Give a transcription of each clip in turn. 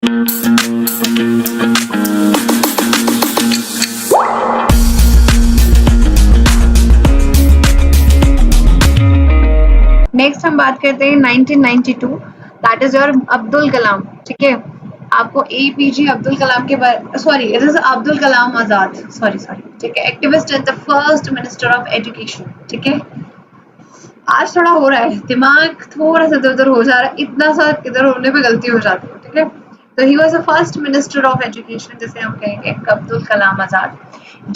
Next हम बात करते हैं 1992, that is your Abdul Kalam. ठीक है, आपको एपीजे अब्दुल कलाम के बारे, sorry it is Abdul Kalam Azad, sorry sorry, ठीक है, activist and the first minister of education. ठीक है, आज थोड़ा हो रहा है, दिमाग थोड़ा सा इधर उधर हो जा रहा है, इतना सा इधर होने पे गलती हो जाती है। ठीक है, तो he was the first minister of education, जिसे हम कहेंगे अब्दुल कलाम आजाद।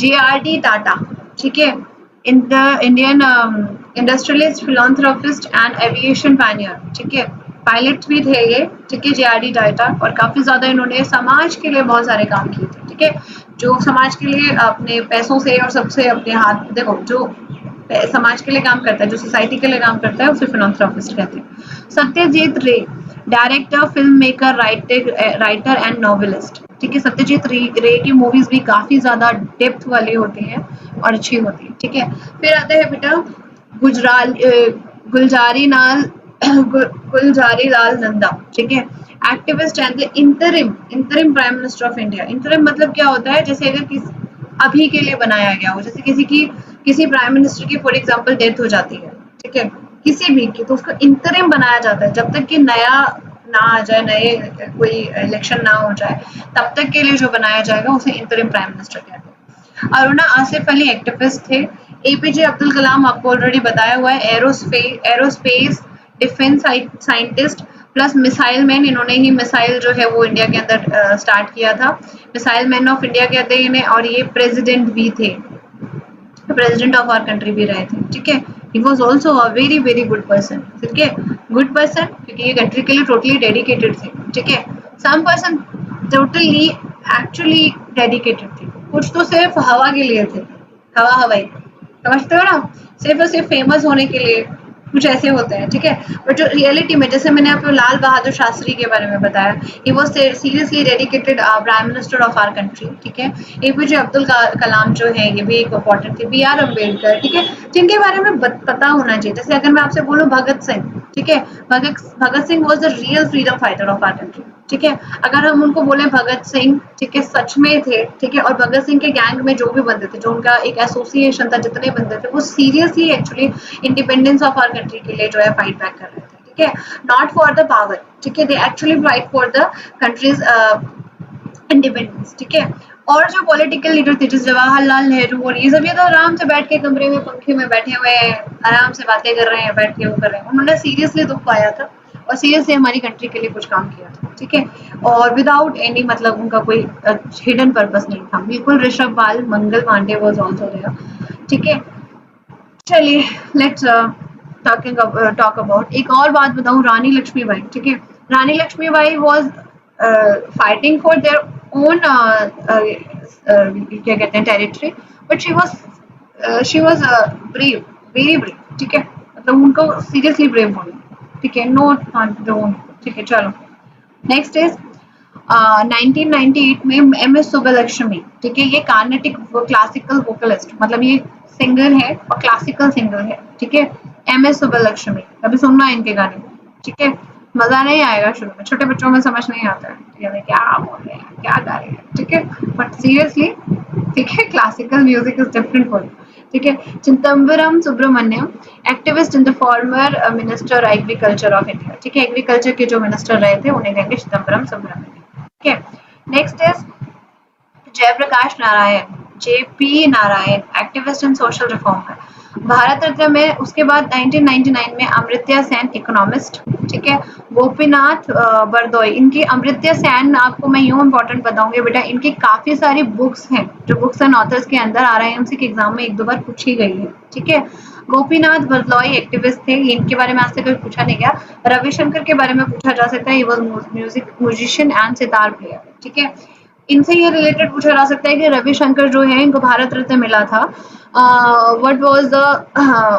JRD टाटा, ठीक है, in the Indian industrialist, philanthropist and aviation Pioneer. ठीक है, पायलट भी थे ये। ठीक है, JRD टाटा, और काफी ज्यादा इन्होंने समाज के लिए बहुत सारे काम किए थे। ठीक है, जो समाज के लिए अपने पैसों से और सबसे अपने हाथ, देखो जो समाज के लिए काम करता है, जो सोसाइटी के लिए काम करता है, उसे फिलांथ्रोपिस्ट कहते हैं। सत्यजीत रे, director, film maker, writer and novelist. ठीक है, सत्यजीत रे की मूवीज भी काफी ज्यादा डेप्थ वाली होती हैं और अच्छी होती है। ठीक है, फिर आते हैं बेटा गुजराल गुलजारी लाल गुलजारी लाल नंदा। ठीक है, activist and the interim prime minister of India. Interim मतलब क्या होता है, जैसे अगर अभी के लिए बनाया गया हो, जैसे किसी प्राइम मिनिस्टर की फॉर एग्जांपल डेथ हो जाती है। ठीक है, किसी भी की, तो उसको इंटरिम बनाया जाता है जब तक कि नया ना आ जाए, नए कोई इलेक्शन ना हो जाए, तब तक के लिए जो बनाया जाएगा उसे इंटरिम प्राइम मिनिस्टर कहते हैं। अरुणा आसिफ अली एक्टिविस्ट थे। एपीजे अब्दुल कलाम आपको ऑलरेडी बताया हुआ है, aerospace defence scientist plus missile man. इन्होंने ही मिसाइल जो है वो इंडिया के अंदर स्टार्ट किया था, मिसाइल मैन ऑफ इंडिया कहते हैं इन्हें। और ये प्रेसिडेंट भी थे, प्रेसिडेंट ऑफ आवर कंट्री भी रहे थे। ठीक है, he was also a very very good person. ठीक है, गुड पर्सन क्योंकि ये कंट्री के लिए टोटली डेडिकेटेड थे। ठीक है, some person totally actually dedicated थे, कुछ तो सिर्फ हवा के लिए थे, हवाई, समझते हो ना, सिर्फ और सिर्फ फेमस होने के लिए, कुछ ऐसे होते हैं। ठीक है, बट जो रियलिटी में, जैसे मैंने आपको लाल बहादुर शास्त्री के बारे में बताया, he was seriously dedicated prime minister of our country. ठीक है, एपीजे अब्दुल कलाम जो है ये भी एक इम्पोर्टेंट थे। BR अम्बेडकर, ठीक है, जिनके बारे में पता होना चाहिए। जैसे अगर मैं आपसे बोलूं भगत सिंह, ठीक है, Bhagat Singh was the real freedom fighter of our country. ठीक है, अगर हम उनको बोले भगत सिंह, ठीक है, सच में थे। ठीक है, और भगत सिंह के गैंग में जो भी बंदे थे, जो उनका एक एसोसिएशन था, जितने बंदे थे, वो seriously actually independence of our country के लिए जो है फाइट बैक कर रहे थे। ठीक है, नॉट फॉर द पावर। ठीक है, they actually fight for the countries independence. ठीक है, और जो पॉलिटिकल लीडर थे जैसे जवाहरलाल नेहरू और ये सब, ये तो आराम से बैठ के कमरे में पंखे में बैठे हुए हैं, आराम से बातें कर रहे हैं, बैठ के वो कर रहे हैं। उन्होंने सीरियसली दुख पाया था और सीरियसली हमारी कंट्री के लिए कुछ काम किया था। ठीक है, और विदाउट एनी, मतलब उनका कोई हिडन पर्पस नहीं था। बिल्कुल ऋषभ बाल, Mangal Pandey was also there. ठीक है, चलिए लेट्स टॉक अबाउट, एक और बात बताऊं, रानी लक्ष्मीबाई। ठीक है, Rani Lakshmibai was fighting for their own क्या कहते हैं territory, but she was brave, very brave. ठीक है, मतलब उनको सीरियसली ब्रेव बोलना। ठीक है, नो डोंट। ठीक है, चलो नेक्स्ट इज 1998 में MS सुब्बलक्ष्मी। ठीक है, ये कार्नेटिक क्लासिकल वोकलिस्ट, मतलब ये सिंगर है और क्लासिकल सिंगर है। ठीक है, MS सुब्बलक्ष्मी, कभी सुनना है इनके गाने। ठीक है, मजा नहीं आएगा शुरू में, छोटे बच्चों में समझ नहीं आता है ये क्या बोल रहे हैं, क्या गा रहे हैं। ठीक है, बट सीरियसली, ठीक है, classical music is different for. ठीक है, Chidambaram Subramaniam, activist in the former minister agriculture of India. ठीक है, एग्रीकल्चर के जो मिनिस्टर रहे थे उन्हें कहेंगे चिदम्बरम सुब्रमण्यम। ठीक है, next is Jayaprakash Narayan, JP Narayan, activist and social reformer, Bharat Ratna में। उसके बाद 1999 में अमर्त्य सेन, इकोनॉमिस्ट। ठीक है, गोपीनाथ बरदोई, इनकी अमर्त्य सेन आपको मैं यूं इम्पोर्टेंट बताऊंगी बेटा, इनकी काफी सारी बुक्स हैं जो बुक्स एंड ऑथर्स के अंदर आ रहे हैं, उनसे एग्जाम में एक दो बार पूछी गई है। ठीक है, गोपीनाथ बरदोई एक्टिविस्ट थे, इनके बारे में आज तक कभी पूछा नहीं गया। रविशंकर के बारे में पूछा जा सकता है, he was musician and sitar player. ठीक है, इनसे ये रिलेटेड पूछा जा सकता है कि रविशंकर जो है इनको भारत रत्न मिला था, व्हाट वाज द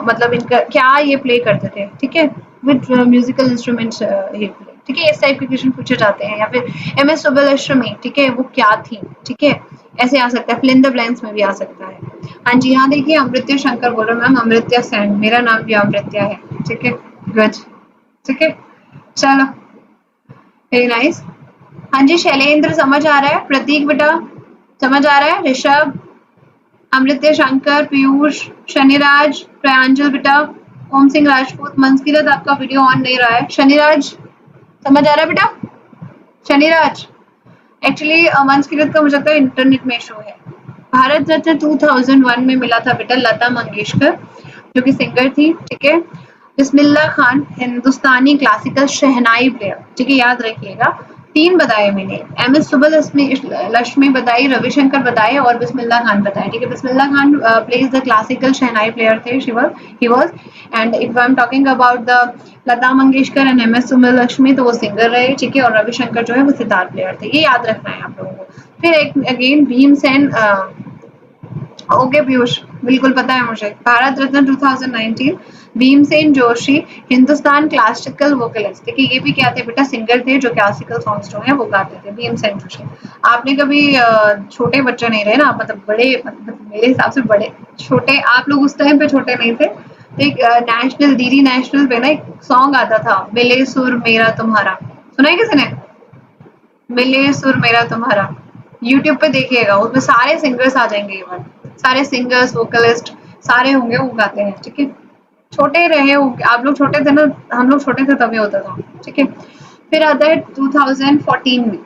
मतलब इनका क्या ये प्ले करते थे। ठीक है, with musical instruments he play. ठीक है, इस टाइप के क्वेश्चन पूछे जाते हैं। या फिर MS सुब्बलक्ष्मी, ठीक है, वो क्या थी। ठीक है, ऐसे आ सकता है, फिल इन द ब्लैंक्स में भी आ सकता है। हाँ जी, हाँ देखिए, अमृत्य शंकर बोल रहा हूँ मैम, अमृत्य सेन, मेरा नाम भी अमृत्य है। ठीक है, गुड। ठीक है, चलो, वेरी नाइस। हाँ जी, शैलेंद्र समझ आ रहा है, प्रतीक बेटा समझ आ रहा है, ऋषभ, अमृत्य शंकर, पीयूष, शनिराज, प्रयांजल बेटा, ओम सिंह राजपूत, मनस्किरत आपका वीडियो ऑन नहीं रहा है, शनिराज समझ आ रहा है बेटा, शनिराज एक्चुअली मनस्किरत का मुझे लगता है इंटरनेट में इशू है। भारत रत्न 2001 में मिला था बेटा लता मंगेशकर जो कि सिंगर थी, ठीक है। बिस्मिल्लाह खान हिंदुस्तानी क्लासिकल शहनाई प्लेयर, ठीक है, याद रखिएगा। 3 बताए मैंने, एमएस सुब्बलक्ष्मी बताई, रविशंकर बताए और बिस्मिल्लाह खान बताए, ठीक है। Bismillah Khan plays the classical shehnai player थे, he was and if I am talking about the Lata Mangeshkar and MS Subbulakshmi तो वो सिंगर रहे, ठीक है, और रविशंकर जो है वो सितार प्लेयर थे, ये याद रखना है आप लोगों को। फिर एक अगेन भीमसेन, ओके पीयूष, बिल्कुल पता है मुझे। भारत रत्न 2019 भीमसेन जोशी, हिंदुस्तान क्लासिकल वोकलिस्ट, ठीक है, ये भी क्या थे बेटा, सिंगर थे जो क्लासिकल सॉन्ग्स जो है वो गाते थे, भीमसेन जोशी। आपने कभी छोटे बच्चे नहीं रहे ना, मतलब बड़े, मतलब मेरे हिसाब से बड़े छोटे, आप लोग उस टाइम पे छोटे नहीं थे। एक नेशनल, डीडी नेशनल पे ना एक सॉन्ग आता था, मिले सुर मेरा तुम्हारा, सुना है किसी ने? मिले सुर मेरा तुम्हारा, यूट्यूब पे देखिएगा, उसमें सारे सिंगर्स आ जाएंगे, इवन सारे सिंगर्स वोकलिस्ट सारे होंगे, वो गाते हैं, ठीक है। छोटे रहे होंगे आप लोग, छोटे थे ना, हम लोग छोटे थे तभी होता था, ठीक है। फिर आता है 2014 में,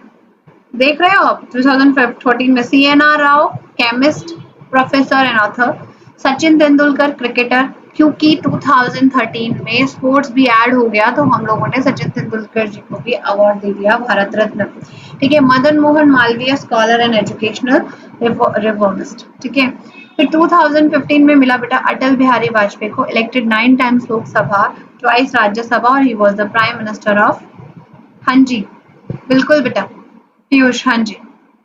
देख रहे हो आप 2014 में C N R Rao, chemist, professor and author, Sachin Tendulkar cricketer, क्योंकि 2013 में स्पोर्ट्स भी ऐड हो गया तो हम लोगों ने सचिन तेंदुलकर जी को भी अवार्ड दे दिया भारत रत्न, ठीक है। Madan Mohan Malviya scholar and educational reformist, ठीक है। फिर 2015 में मिला बेटा अटल बिहारी वाजपेयी को, elected 9 times Lok Sabha, twice Rajya Sabha और he was the prime minister of, हाँ जी बिल्कुल बेटा पीयूष, हाँ जी।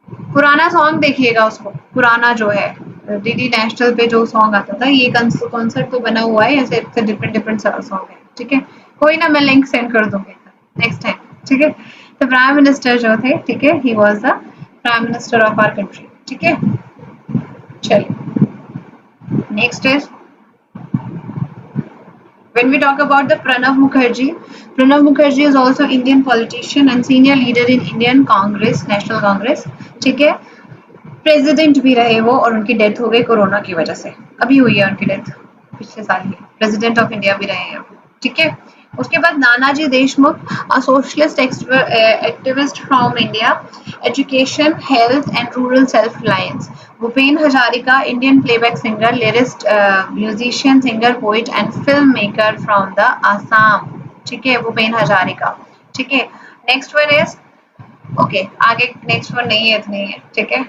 पुराना सॉन्ग देखिएगा उसको, पुराना जो है डीडी नेशनल पे जो सॉन्ग आता था, ये कॉन्सर्ट तो बना हुआ है, ऐसे डिफरेंट डिफरेंट सॉन्ग है, ठीक है। कोई ना, मैं लिंक सेंड कर दूंगी नेक्स्ट टाइम, ठीक है। तो प्राइम मिनिस्टर जो थे, ठीक है, he was the prime minister of our country, ठीक है। चलिए next is, when we talk about the Pranav Mukherjee is also Indian politician and senior leader in Indian Congress, National Congress, ठीक है। President भी रहे वो और उनकी डेथ हो गई कोरोना की वजह से, अभी हुई है उनकी डेथ, पिछले साल ही। प्रेसिडेंट ऑफ इंडिया भी रहे हैं, ठीक है। उसके बाद Nanaji Deshmukh, a socialist activist from India, education, health and rural self reliance. Bhupen Hazarika, Indian playback singer, lyricist, musician, singer, poet and film maker from the Assam, ठीक है, भूपेन हजारिका, ठीक है। नेक्स्ट वन इज, ओके आगे नेक्स्ट वन नहीं है, इतनी है, ठीक है।